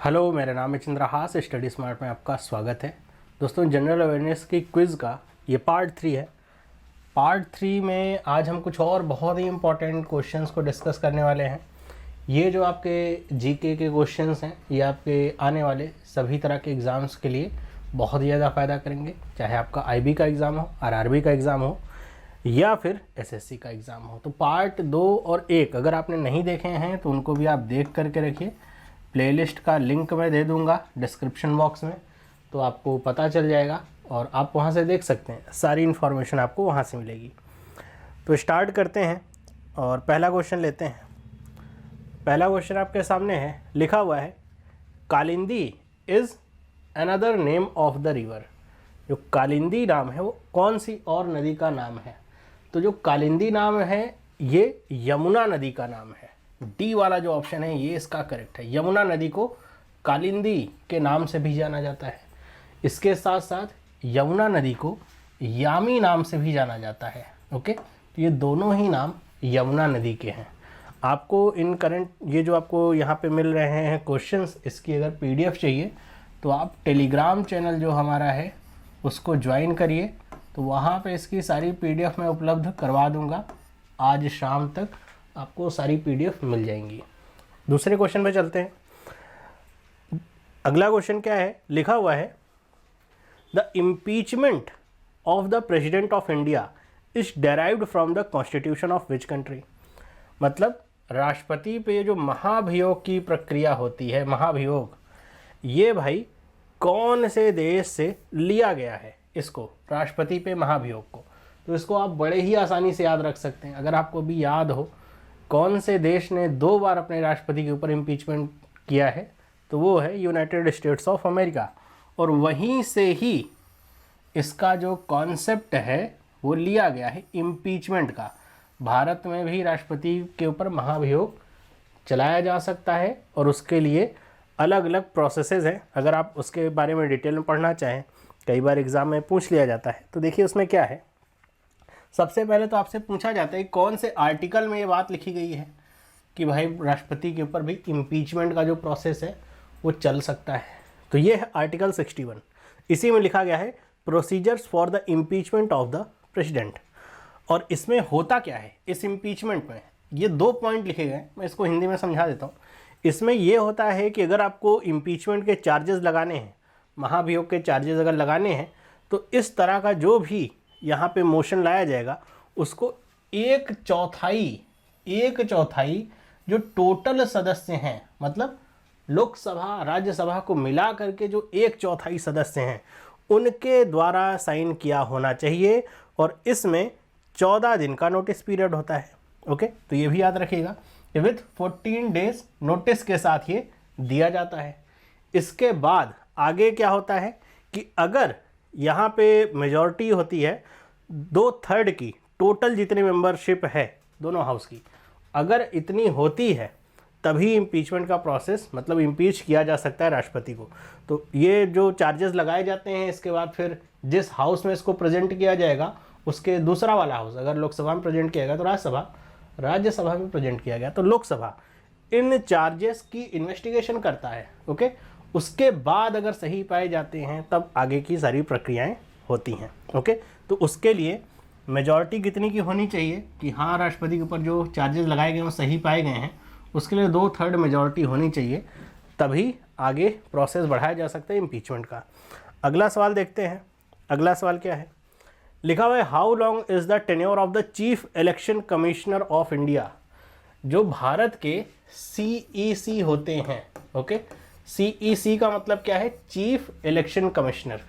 Hello, मेरा नाम है चंद्रहास। स्टडी स्मार्ट में आपका स्वागत है। दोस्तों, जनरल अवेयरनेस की क्विज़ का ये पार्ट 3 है। पार्ट 3 में आज हम कुछ और बहुत ही इम्पोर्टेंट क्वेश्चंस को डिस्कस करने वाले हैं। ये जो आपके जीके के क्वेश्चंस हैं, ये आपके आने वाले सभी तरह के एग्ज़ाम्स के लिए बहुत ही ज़्यादा फ़ायदा करेंगे। चाहे आपका आईबी का एग्ज़ाम हो, आरआरबी का एग्ज़ाम हो या फिर एसएससी का एग्ज़ाम हो। तो पार्ट 2 और 1 अगर आपने नहीं देखे हैं तो उनको भी आप देख करके रखिए। प्लेलिस्ट का लिंक मैं दे दूंगा डिस्क्रिप्शन बॉक्स में, तो आपको पता चल जाएगा और आप वहां से देख सकते हैं। सारी इन्फॉर्मेशन आपको वहां से मिलेगी। तो स्टार्ट करते हैं और पहला क्वेश्चन लेते हैं। पहला क्वेश्चन आपके सामने है, लिखा हुआ है Kalindi is another name of the river. जो कालिंदी नाम है वो कौन सी और नदी का नाम है? तो जो कालिंदी नाम है ये यमुना नदी का नाम है। डी वाला जो ऑप्शन है ये इसका करेक्ट है। यमुना नदी को कालिंदी के नाम से भी जाना जाता है। इसके साथ साथ यमुना नदी को यामी नाम से भी जाना जाता है। ओके, तो ये दोनों ही नाम यमुना नदी के हैं। आपको इन करंट ये जो आपको यहाँ पे मिल रहे हैं क्वेश्चंस, इसकी अगर पीडीएफ चाहिए तो आप टेलीग्राम चैनल जो हमारा है उसको ज्वाइन करिए। तो वहाँ पे इसकी सारी पीडीएफ मैं उपलब्ध करवा दूँगा। आज शाम तक आपको सारी पीडीएफ मिल जाएंगी। दूसरे क्वेश्चन पे चलते हैं। अगला क्वेश्चन क्या है? लिखा हुआ है the impeachment of the president of India is derived from the constitution of which country. मतलब राष्ट्रपति पे जो महाभियोग की प्रक्रिया होती है, महाभियोग, ये भाई कौन से देश से लिया गया है इसको, राष्ट्रपति पे महाभियोग को? तो इसको आप बड़े ही आसानी से याद रख सकते हैं। अगर आपको भी याद हो कौन से देश ने 2 बार अपने राष्ट्रपति के ऊपर इम्पीचमेंट किया है, तो वो है यूनाइटेड स्टेट्स ऑफ अमेरिका। और वहीं से ही इसका जो कॉन्सेप्ट है वो लिया गया है इम्पीचमेंट का। भारत में भी राष्ट्रपति के ऊपर महाभियोग चलाया जा सकता है और उसके लिए अलग अलग प्रोसेसेस हैं। अगर आप उसके बारे में डिटेल में पढ़ना चाहें, कई बार एग्ज़ाम में पूछ लिया जाता है। तो देखिए उसमें क्या है। सबसे पहले तो आपसे पूछा जाता है कौन से आर्टिकल में ये बात लिखी गई है कि भाई राष्ट्रपति के ऊपर भी इम्पीचमेंट का जो प्रोसेस है वो चल सकता है। तो ये है आर्टिकल 61। इसी में लिखा गया है procedures for the impeachment of the president. और इसमें होता क्या है, इस इम्पीचमेंट में ये 2 पॉइंट लिखे गए। मैं इसको हिंदी में समझा देता हूँ। इसमें ये होता है कि अगर आपको इम्पीचमेंट के चार्जेस लगाने हैं, महाभियोग के चार्जेस अगर लगाने हैं, तो इस तरह का जो भी यहाँ पे मोशन लाया जाएगा उसको 1/4 जो टोटल सदस्य हैं, मतलब लोकसभा राज्यसभा को मिला करके जो 1/4 सदस्य हैं, उनके द्वारा साइन किया होना चाहिए। और इसमें 14 दिन का नोटिस पीरियड होता है। ओके, तो ये भी याद रखिएगा। विथ 14 डेज नोटिस के साथ ये दिया जाता है। इसके बाद आगे क्या होता है कि अगर यहाँ पे मेजॉरिटी होती है 2/3 की, टोटल जितनी मेंबरशिप है दोनों हाउस की, अगर इतनी होती है तभी इम्पीचमेंट का प्रोसेस, मतलब इम्पीच किया जा सकता है राष्ट्रपति को। तो ये जो चार्जेस लगाए जाते हैं, इसके बाद फिर जिस हाउस में इसको प्रेजेंट किया जाएगा उसके दूसरा वाला हाउस, अगर लोकसभा में प्रेजेंट किया गया तो राज्यसभा में प्रेजेंट किया गया तो लोकसभा, इन चार्जेस की इन्वेस्टिगेशन करता है। ओके, उसके बाद अगर सही पाए जाते हैं तब आगे की सारी प्रक्रियाएं होती हैं। ओके, तो उसके लिए मेजॉरिटी कितनी की होनी चाहिए कि हाँ राष्ट्रपति के ऊपर जो चार्जेस लगाए गए वो सही पाए गए हैं, उसके लिए 2/3 मेजॉरिटी होनी चाहिए, तभी आगे प्रोसेस बढ़ाया जा सकता है इम्पीचमेंट का। अगला सवाल देखते हैं। अगला सवाल क्या है? लिखा हुआ है how long is the tenure of the chief election commissioner of India. जो भारत के CEC होते हैं, ओके, CEC का मतलब क्या है? Chief election commissioner.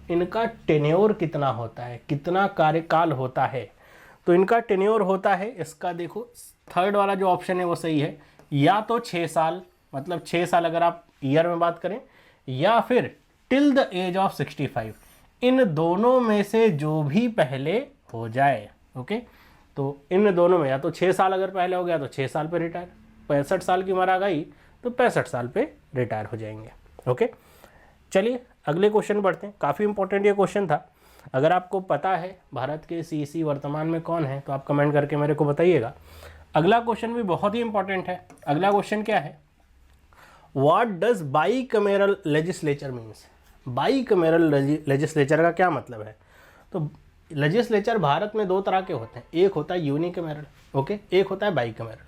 इनका टेन्योर कितना होता है, कितना कार्यकाल होता है? तो इनका टेन्योर होता है, इसका देखो 3rd वाला जो ऑप्शन है वो सही है, या तो 6 साल, मतलब 6 साल अगर आप ईयर में बात करें, या फिर टिल द एज ऑफ 65। इन दोनों में से जो भी पहले हो जाए। ओके, तो इन दोनों में या तो 6 साल अगर पहले हो गया तो 6 साल पे रिटायर, 65 साल की उम्र आ गई तो 65 साल पे रिटायर हो जाएंगे। ओके, चलिए अगले क्वेश्चन बढ़ते हैं। काफ़ी इंपॉर्टेंट ये क्वेश्चन था। अगर आपको पता है भारत के CEC वर्तमान में कौन है तो आप कमेंट करके मेरे को बताइएगा। अगला क्वेश्चन भी बहुत ही इंपॉर्टेंट है। अगला क्वेश्चन क्या है? What does bicameral legislature means? Bicameral legislature का क्या मतलब है? तो लेजिस्लेचर भारत में दो तरह के होते हैं, एक होता है यूनिकैमरल, ओके, एक होता है बाईकैमरल।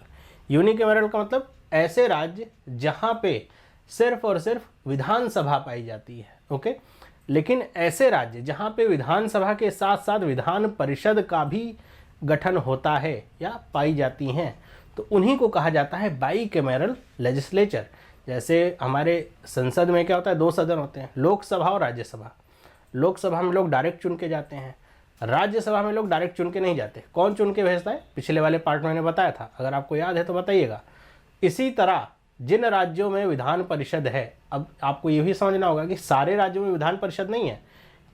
यूनिकैमरल का मतलब ऐसे राज्य जहाँ पे सिर्फ और सिर्फ विधानसभा पाई जाती है, ओके। लेकिन ऐसे राज्य जहाँ पे विधानसभा के साथ साथ विधान परिषद का भी गठन होता है या पाई जाती हैं, तो उन्हीं को कहा जाता है बाईकैमरल लेजिस्लेचर। जैसे हमारे संसद में क्या होता है, दो सदन होते हैं, लोकसभा और राज्यसभा। लोकसभा में लोग डायरेक्ट चुन के जाते हैं, राज्यसभा में लोग डायरेक्ट चुन के नहीं जाते। कौन चुन के भेजता है? पिछले वाले पार्ट में मैंने बताया था, अगर आपको याद है तो बताइएगा। इसी तरह जिन राज्यों में विधान परिषद है, अब आपको ये भी समझना होगा कि सारे राज्यों में विधान परिषद नहीं है,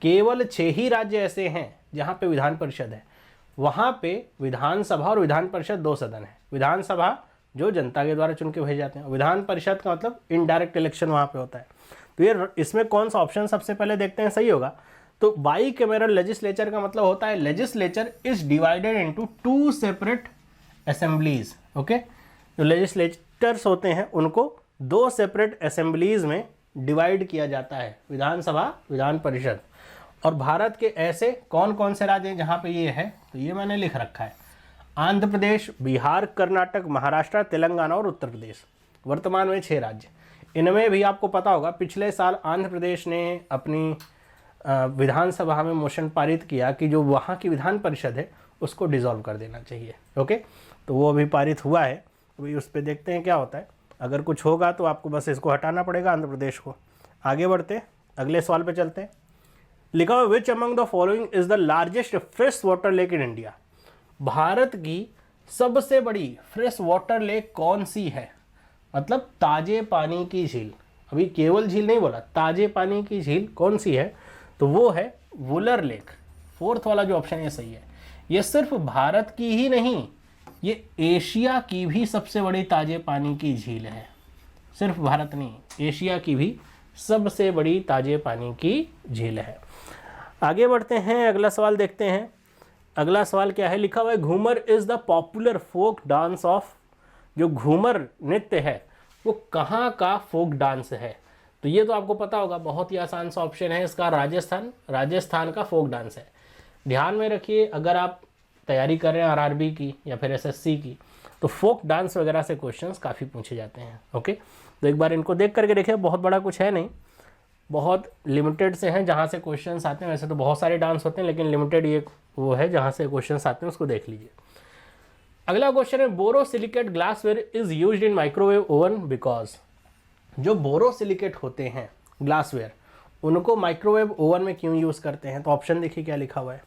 केवल 6 ही राज्य ऐसे हैं जहाँ पे विधान परिषद है। वहाँ पे विधानसभा और विधान परिषद दो सदन है। विधानसभा जो जनता के द्वारा चुन के भेजे जाते हैं, विधान परिषद का मतलब इनडायरेक्ट इलेक्शन वहाँ पे होता है। तो ये इसमें कौन सा ऑप्शन सबसे पहले देखते हैं सही होगा? तो बाईकैमरल लेजिस्लेचर का मतलब होता है legislature is divided into 2 separate assemblies, okay. जो लेजिस्लेटर्स होते हैं उनको 2 सेपरेट असेंबलीज में डिवाइड किया जाता है, विधानसभा, विधान परिषद। और भारत के ऐसे कौन कौन से राज्य हैं जहाँ पे ये है? तो ये मैंने लिख रखा है, आंध्र प्रदेश, बिहार, कर्नाटक, महाराष्ट्र, तेलंगाना और उत्तर प्रदेश। वर्तमान में 6 राज्य। इनमें भी आपको पता होगा पिछले साल आंध्र प्रदेश ने अपनी विधानसभा में मोशन पारित किया कि जो वहाँ की विधान परिषद है उसको डिसॉल्व कर देना चाहिए, ओके। तो वो अभी पारित हुआ है, अभी उस पर देखते हैं क्या होता है। अगर कुछ होगा तो आपको बस इसको हटाना पड़ेगा, आंध्र प्रदेश को। आगे बढ़ते हैं, अगले सवाल पे चलते हैं। लिखा हुआ which among the following is the largest fresh water lake in India? Bharat की सबसे बड़ी फ्रेश वाटर लेक कौन सी है? मतलब ताजे पानी की झील, अभी केवल झील नहीं बोला, ताजे पानी की झील कौन सी है? तो वो है वुलर लेक। 4th वाला जो ऑप्शन है सही है। ये सिर्फ भारत की ही नहीं, ये एशिया की भी सबसे बड़ी ताजे पानी की झील है। सिर्फ भारत नहीं, एशिया की भी सबसे बड़ी ताजे पानी की झील है। आगे बढ़ते हैं, अगला सवाल देखते हैं। अगला सवाल क्या है? लिखा हुआ है Ghoomar is the popular folk dance of. जो घूमर नृत्य है वो कहाँ का फोक डांस है? तो ये तो आपको पता होगा, बहुत ही आसान सा ऑप्शन है इसका, राजस्थान का फोक डांस है। ध्यान में रखिए, अगर आप तैयारी कर रहे हैं आरआरबी की या फिर एसएससी की, तो फोक डांस वगैरह से क्वेश्चंस काफ़ी पूछे जाते हैं, ओके। तो एक बार इनको देख करके देखिए, बहुत बड़ा कुछ है नहीं, बहुत लिमिटेड से हैं जहाँ से क्वेश्चंस आते हैं। वैसे तो बहुत सारे डांस होते हैं, लेकिन लिमिटेड ये वो है जहाँ से क्वेश्चंस आते हैं, उसको देख लीजिए। अगला क्वेश्चन है borosilicate glassware is used in microwave oven because. जो बोरोसिलिकेट होते हैं ग्लासवेयर, उनको माइक्रोवेव ओवन में क्यों यूज़ करते हैं? तो ऑप्शन देखिए क्या लिखा हुआ है।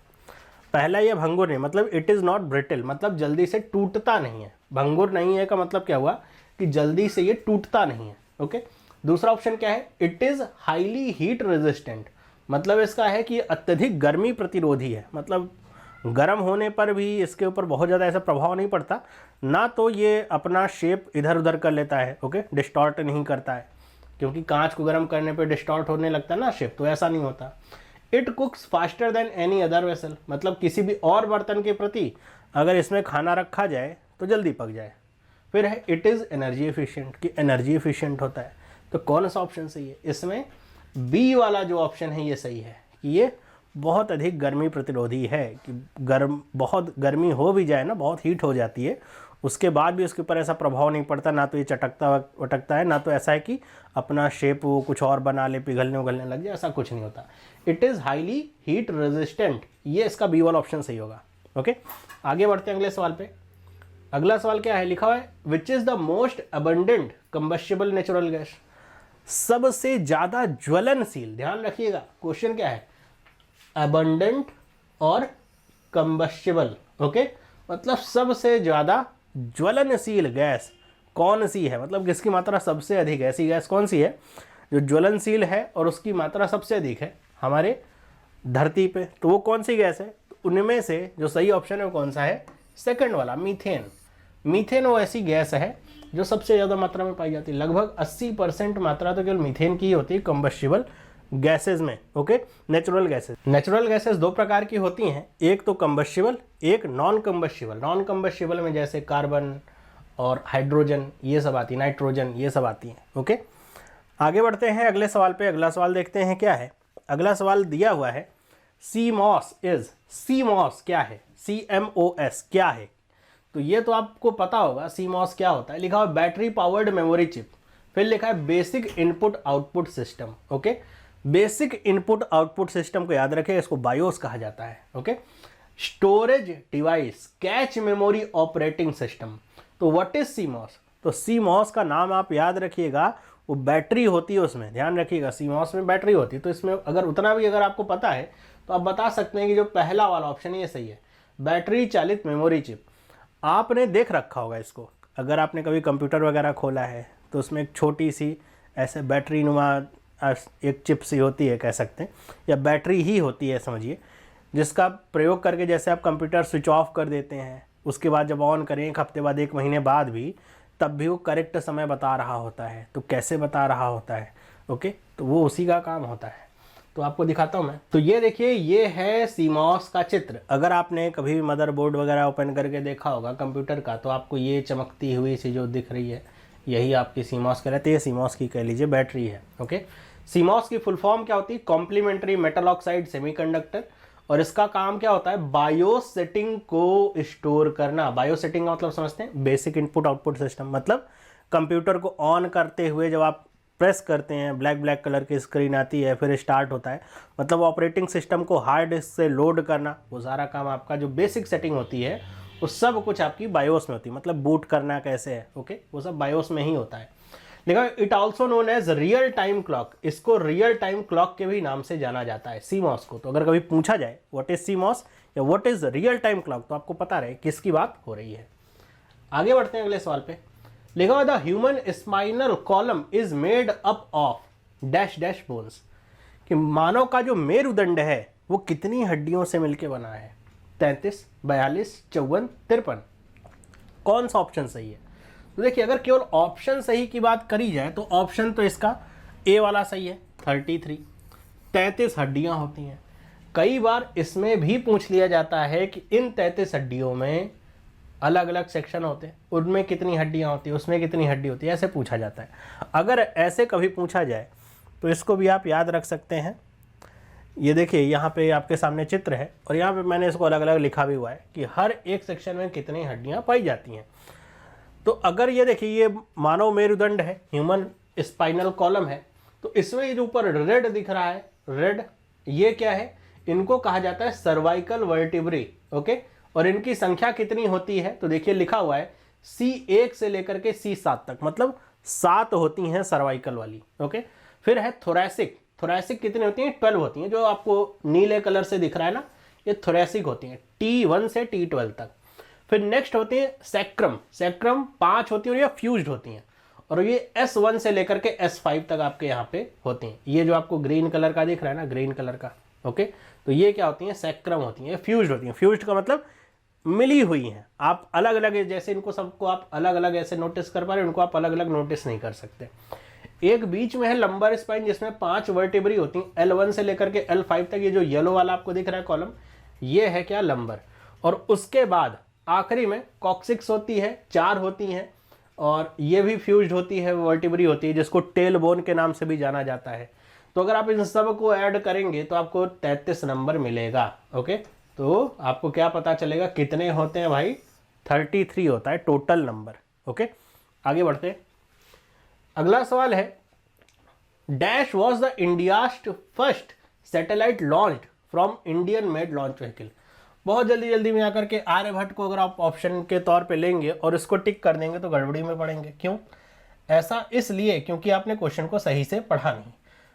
पहला ये भंगुर नहीं, मतलब इट इज़ नॉट ब्रिटल, मतलब जल्दी से टूटता नहीं है। भंगुर नहीं है का मतलब क्या हुआ कि जल्दी से ये टूटता नहीं है, ओके। दूसरा ऑप्शन क्या है? It is highly heat resistant, मतलब इसका है कि अत्यधिक गर्मी प्रतिरोधी है, मतलब गर्म होने पर भी इसके ऊपर बहुत ज़्यादा ऐसा प्रभाव नहीं पड़ता, ना तो ये अपना शेप इधर उधर कर लेता है, ओके, डिस्टॉर्ट नहीं करता है, क्योंकि कांच को गर्म करने पे डिस्टॉर्ट होने लगता है ना शेप, तो ऐसा नहीं होता। It कुक्स faster than any other vessel, मतलब किसी भी और बर्तन के प्रति अगर इसमें खाना रखा जाए तो जल्दी पक जाए। फिर है इट इज़ एनर्जी एफिशिएंट, कि एनर्जी एफिशिएंट होता है। तो कौन सा ऑप्शन सही है? इसमें बी वाला जो ऑप्शन है ये सही है, कि ये बहुत अधिक गर्मी प्रतिरोधी है, कि बहुत गर्मी हो भी जाए ना, बहुत हीट हो जाती है, उसके बाद भी उसके ऊपर ऐसा प्रभाव नहीं पड़ता, ना तो ये चटकता वटकता है, ना तो ऐसा है कि अपना शेप वो कुछ और बना ले, पिघलने उगलने लग जाए, ऐसा कुछ नहीं होता। It is highly heat resistant, ये इसका बी वाला ऑप्शन सही होगा, ओके। आगे बढ़ते हैं अगले सवाल पे। अगला सवाल क्या है? लिखा हुआ है which is the most abundant combustible natural gas. सबसे ज़्यादा ज्वलनशील, ध्यान रखिएगा क्वेश्चन क्या है, अबंडेंट और कंबस्टिबल, ओके, मतलब सबसे ज़्यादा ज्वलनशील गैस कौन सी है, मतलब किसकी मात्रा सबसे अधिक है, ऐसी गैस कौन सी है जो ज्वलनशील है और उसकी मात्रा सबसे अधिक है हमारे धरती पे? तो वो कौन सी गैस है? तो उनमें से जो सही ऑप्शन है वो कौन सा है? सेकंड वाला, मीथेन। मीथेन वो ऐसी गैस है जो सबसे ज़्यादा मात्रा में पाई जाती है, लगभग 80% मात्रा तो केवल मीथेन की ही होती है कंबस्टिबल गैसेज में, ओके। नेचुरल गैसेज 2 प्रकार की होती हैं, एक तो कंबस्टिबल, एक नॉन कंबस्टिबल। नॉन कंबस्टिबल में जैसे कार्बन और हाइड्रोजन ये सब आती है, नाइट्रोजन ये सब आती हैं। ओके, आगे बढ़ते हैं अगले सवाल पे। अगला सवाल देखते हैं क्या है। अगला सवाल दिया हुआ है CMOS इज, CMOS क्या है, CMOS क्या है। तो ये तो आपको पता होगा CMOS क्या होता है। लिखा हुआ बैटरी पावर्ड मेमोरी चिप, फिर लिखा है basic input output system. Okay, basic input output system को याद रखें, इसको बायोस कहा जाता है। Okay, storage device, cache memory operating system. तो व्हाट इज CMOS? तो CMOS का नाम आप याद रखिएगा, वो बैटरी होती है उसमें, ध्यान रखिएगा CMOS में बैटरी होती है। तो इसमें अगर उतना भी अगर आपको पता है तो आप बता सकते हैं कि जो पहला वाला ऑप्शन है ये सही है, बैटरी चालित मेमोरी चिप। आपने देख रखा होगा इसको, अगर आपने कभी कंप्यूटर वगैरह खोला है तो उसमें एक छोटी सी ऐसे बैटरी नुमा एक चिप सी होती है कह सकते हैं, या बैटरी ही होती है समझिए, जिसका प्रयोग करके जैसे आप कंप्यूटर स्विच ऑफ कर देते हैं, उसके बाद जब ऑन करें 1 हफ्ते बाद 1 महीने बाद भी, तब भी वो करेक्ट समय बता रहा होता है। तो कैसे बता रहा होता है? ओके, तो वो उसी का काम होता है। तो आपको दिखाता हूँ मैं। तो ये देखिए, ये है CMOS का चित्र। अगर आपने कभी भी मदरबोर्ड वगैरह ओपन करके देखा होगा कंप्यूटर का, तो आपको ये चमकती हुई सी जो दिख रही है, यही आपकी CMOS कहलाती है। CMOS की कह लीजिए बैटरी है। ओके, CMOS की फुल फॉर्म क्या होती है? Complementary metal oxide semiconductor. और इसका काम क्या होता है? बायोस सेटिंग को स्टोर करना। बायोस सेटिंग का मतलब समझते हैं, बेसिक इनपुट आउटपुट सिस्टम। मतलब कंप्यूटर को ऑन करते हुए जब आप प्रेस करते हैं, ब्लैक कलर की स्क्रीन आती है, फिर स्टार्ट होता है, मतलब ऑपरेटिंग सिस्टम को हार्ड डिस्क से लोड करना, वो सारा काम आपका जो बेसिक सेटिंग होती है वो सब कुछ आपकी बायोस में होती है। मतलब बूट करना कैसे है, ओके, वो सब बायोस में ही होता है। देखा, it also known as real time clock. इसको रियल टाइम क्लॉक के भी नाम से जाना जाता है, CMOS को। तो अगर कभी पूछा जाए व्हाट इज CMOS या what is real time clock, तो आपको पता रहे किसकी बात हो रही है। आगे बढ़ते हैं अगले सवाल पे। लिखा हुआ the human spinal column is made up of dash dash bones, कि मानव का जो मेरुदंड है वो कितनी हड्डियों से मिलकर बना है? 33, 42, 54, 53। कौन सा ऑप्शन सही है? तो देखिए, अगर केवल ऑप्शन सही की बात करी जाए तो ऑप्शन तो इसका ए वाला सही है, 33। 33 हड्डियां होती हैं। कई बार इसमें भी पूछ लिया जाता है कि इन 33 हड्डियों में अलग अलग सेक्शन होते हैं, उनमें कितनी हड्डियां होती है, उसमें कितनी हड्डी होती है, ऐसे पूछा जाता है। अगर ऐसे कभी पूछा जाए तो इसको भी आप याद रख सकते हैं। ये देखिए, यहाँ पे आपके सामने चित्र है और यहाँ पे मैंने इसको अलग अलग लिखा भी हुआ है कि हर एक सेक्शन में कितनी हड्डियाँ पाई जाती हैं। तो अगर ये देखिए, ये मानव मेरुदंड है, ह्यूमन स्पाइनल कॉलम है, तो इसमें ये जो ऊपर रेड दिख रहा है, रेड, ये क्या है? इनको कहा जाता है सर्वाइकल वर्टिब्री। ओके, और इनकी संख्या कितनी होती है? तो देखिए लिखा हुआ है C1 से लेकर के C7 तक, मतलब 7 होती हैं सर्वाइकल वाली। ओके, फिर है थोरैसिक। थोरैसिक कितनी होती हैं? 12 होती हैं। जो आपको नीले कलर से दिख रहा है ना, ये थोरैसिक होती हैं, T1 से T12 तक। फिर नेक्स्ट होती है सैक्रम। सैक्रम 5 होती है और ये फ्यूज्ड होती हैं, और ये S1 से लेकर के S5 तक आपके यहाँ पे होती हैं। ये जो आपको ग्रीन कलर का दिख रहा है ना, ग्रीन कलर का, ओके, तो ये क्या होती हैं? सैक्रम होती हैं, फ्यूज्ड होती हैं। फ्यूज्ड का मतलब मिली हुई हैं। आप अलग अलग, जैसे इनको सबको आप अलग अलग ऐसे नोटिस कर पा रहे हैं, उनको आप अलग अलग नोटिस नहीं कर सकते। एक बीच में है लंबर स्पाइन, जिसमें 5 वर्टिब्री होती हैं, L1 से लेकर के L5 तक। ये जो येलो वाला आपको दिख रहा है कॉलम, ये है क्या? लंबर। और उसके बाद आखिरी में कॉक्सिक्स होती है, 4 होती हैं, और ये भी फ्यूज्ड होती है, वर्टिब्री होती है, जिसको टेल बोन के नाम से भी जाना जाता है। तो अगर आप इन सब को ऐड करेंगे तो आपको 33 नंबर मिलेगा। ओके, तो आपको क्या पता चलेगा कितने होते हैं भाई? 33 होता है टोटल नंबर। ओके, आगे बढ़ते हैं। अगला सवाल है, dash was the India's first satellite launched from Indian made launch vehicle. बहुत जल्दी में आकर के आर्यभट्ट को अगर आप ऑप्शन के तौर पे लेंगे और इसको टिक कर देंगे तो गड़बड़ी में पड़ेंगे। क्यों? ऐसा इसलिए क्योंकि आपने क्वेश्चन को सही से पढ़ा नहीं।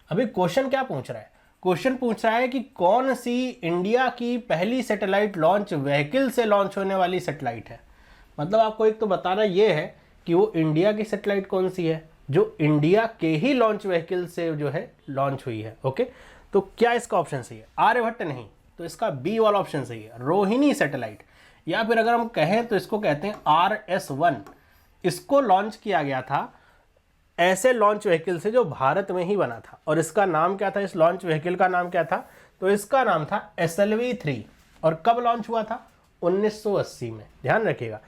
अभी क्वेश्चन क्या पूछ रहा है? क्वेश्चन पूछ रहा है कि कौन सी इंडिया की पहली सैटेलाइट लॉन्च व्हीकल से लॉन्च होने वाली सैटेलाइट है। मतलब आपको एक तो बताना ये है कि वो इंडिया की सैटेलाइट कौन सी है जो इंडिया के ही लॉन्च व्हीकल से जो है लॉन्च हुई है। ओके, तो क्या इसका ऑप्शन सही है? आर्यभट्ट नहीं, तो इसका बी वाला ऑप्शन सही है, रोहिणी सैटेलाइट। या फिर अगर हम कहें तो इसको कहते हैं RS1। इसको लॉन्च किया गया था ऐसे लॉन्च व्हीकल से जो भारत में ही बना था, और इसका नाम क्या था? इस लॉन्च व्हीकल का नाम क्या था? तो इसका नाम था SLV3। और कब लॉन्च हुआ था? 1980 में। ध्यान रखिएगा,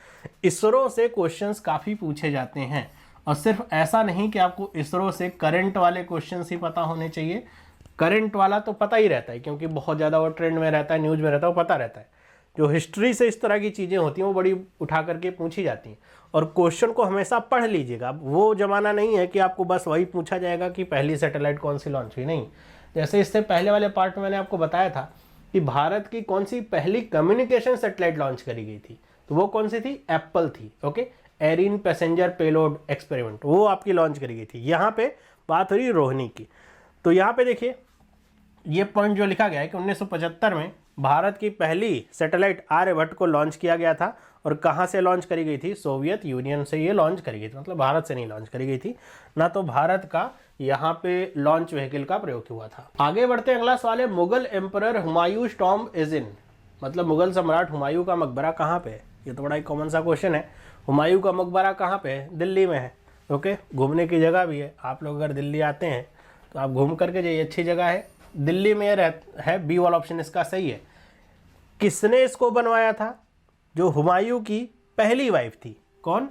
इसरो से क्वेश्चंस काफ़ी पूछे जाते हैं, और सिर्फ ऐसा नहीं कि आपको इसरो से करंट वाले क्वेश्चंस ही पता होने चाहिए। करंट वाला तो पता ही रहता है क्योंकि बहुत ज़्यादा वो ट्रेंड में रहता है, न्यूज़ में रहता है, वो पता रहता है। जो हिस्ट्री से इस तरह की चीज़ें होती हैं वो बड़ी उठा करके पूछी जाती हैं, और क्वेश्चन को हमेशा पढ़ लीजिएगा। वो ज़माना नहीं है कि आपको बस वही पूछा जाएगा कि पहली सैटेलाइट कौन सी लॉन्च हुई, नहीं। जैसे इससे पहले वाले पार्ट में मैंने आपको बताया था कि भारत की कौन सी पहली कम्युनिकेशन सैटेलाइट लॉन्च करी गई थी, तो वो कौन सी थी? एप्पल थी। Okay, Ariane passenger payload experiment, वो आपकी लॉन्च करी गई थी। यहाँ पे बात हो रही रोहिणी की। तो यहाँ पे देखिए ये पॉइंट जो लिखा गया है कि 1975 में भारत की पहली सैटेलाइट आर्यभट्ट को लॉन्च किया गया था, और कहाँ से लॉन्च करी गई थी? सोवियत यूनियन से ये लॉन्च करी गई थी, मतलब भारत से नहीं लॉन्च करी गई थी ना, तो भारत का यहाँ पे लॉन्च व्हीकल का प्रयोग हुआ था। आगे बढ़ते हैं, अगला सवाल है, Mughal emperor Humayun tomb is in, मतलब मुगल सम्राट हुमायूं का मकबरा कहाँ पे है? ये तो बड़ा ही कॉमन सा क्वेश्चन है। हुमायूं का मकबरा कहाँ पे है? दिल्ली में है। ओके, घूमने की जगह भी है, आप लोग अगर दिल्ली आते हैं तो आप घूम करके जाइए, अच्छी जगह है। दिल्ली में है, बी वाला ऑप्शन इसका सही है। किसने इसको बनवाया था? जो हुमायूं की पहली वाइफ थी, कौन?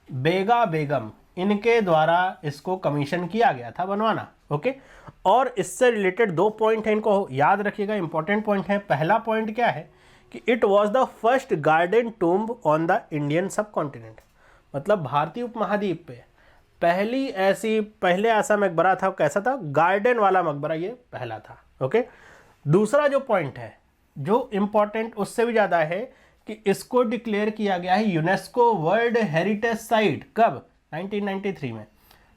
बेगा बेगम, इनके द्वारा इसको कमीशन किया गया था बनवाना। ओके, और इससे रिलेटेड 2 पॉइंट है, इनको याद रखिएगा, इंपॉर्टेंट पॉइंट है। पहला पॉइंट क्या है कि it was the first garden tomb on the Indian सब कॉन्टिनेंट, मतलब भारतीय उपमहाद्वीप पे पहले ऐसा मकबरा था। कैसा था? गार्डन वाला मकबरा, ये पहला था। ओके, दूसरा जो पॉइंट है जो इंपॉर्टेंट उससे भी ज़्यादा है कि इसको डिक्लेयर किया गया है यूनेस्को वर्ल्ड हेरिटेज साइट, कब? 1993 में।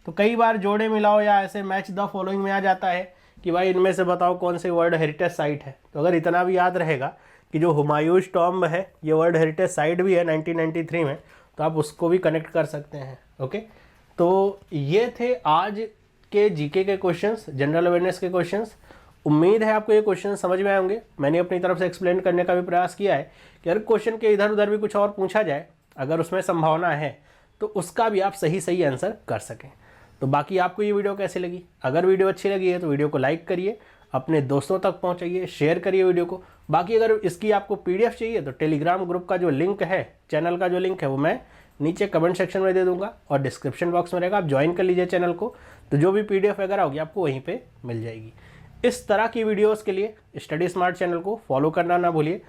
तो कई बार जोड़े मिलाओ या ऐसे मैच द फॉलोइंग में आ जाता है कि भाई इनमें से बताओ कौन सी वर्ल्ड हेरिटेज साइट है। तो अगर इतना भी याद रहेगा कि जो हुमायूं टॉम्ब है ये वर्ल्ड हेरिटेज साइट भी है 1993 में, तो आप उसको भी कनेक्ट कर सकते हैं। ओके, तो ये थे आज के जीके के क्वेश्चंस, जनरल अवेयरनेस के क्वेश्चंस। उम्मीद है आपको ये क्वेश्चन समझ में आएंगे। मैंने अपनी तरफ से एक्सप्लेन करने का भी प्रयास किया है कि अगर क्वेश्चन के इधर उधर भी कुछ और पूछा जाए, अगर उसमें संभावना है तो उसका भी आप सही सही आंसर कर सकें। तो बाकी आपको ये वीडियो कैसी लगी? अगर वीडियो अच्छी लगी है तो वीडियो को लाइक करिए, अपने दोस्तों तक पहुंचाइए, शेयर करिए वीडियो को। बाकी अगर इसकी आपको पीडीएफ चाहिए तो टेलीग्राम ग्रुप का जो लिंक है, चैनल का जो लिंक है, वो मैं नीचे कमेंट सेक्शन में दे दूंगा और डिस्क्रिप्शन बॉक्स में रहेगा, आप ज्वाइन कर लीजिए चैनल को, तो जो भी पीडीएफ वगैरह होगी आपको वहीं पे मिल जाएगी। इस तरह की वीडियोस के लिए स्टडी स्मार्ट चैनल को फॉलो करना ना भूलिए,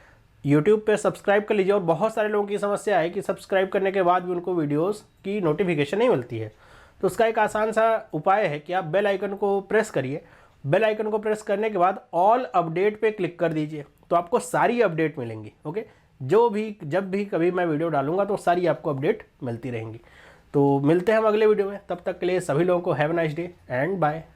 यूट्यूब पे सब्सक्राइब कर लीजिए। और बहुत सारे लोगों की समस्या है कि सब्सक्राइब करने के बाद भी उनको वीडियोस की नोटिफिकेशन नहीं मिलती है, तो उसका एक आसान सा उपाय है कि आप बेल आइकन को प्रेस करिए। बेल आइकन को प्रेस करने के बाद ऑल अपडेट पे क्लिक कर दीजिए, तो आपको सारी अपडेट मिलेंगी। ओके, जब भी कभी मैं वीडियो डालूंगा तो सारी आपको अपडेट मिलती रहेंगी। तो मिलते हैं हम अगले वीडियो में, तब तक के लिए सभी लोगों को have a nice day and bye.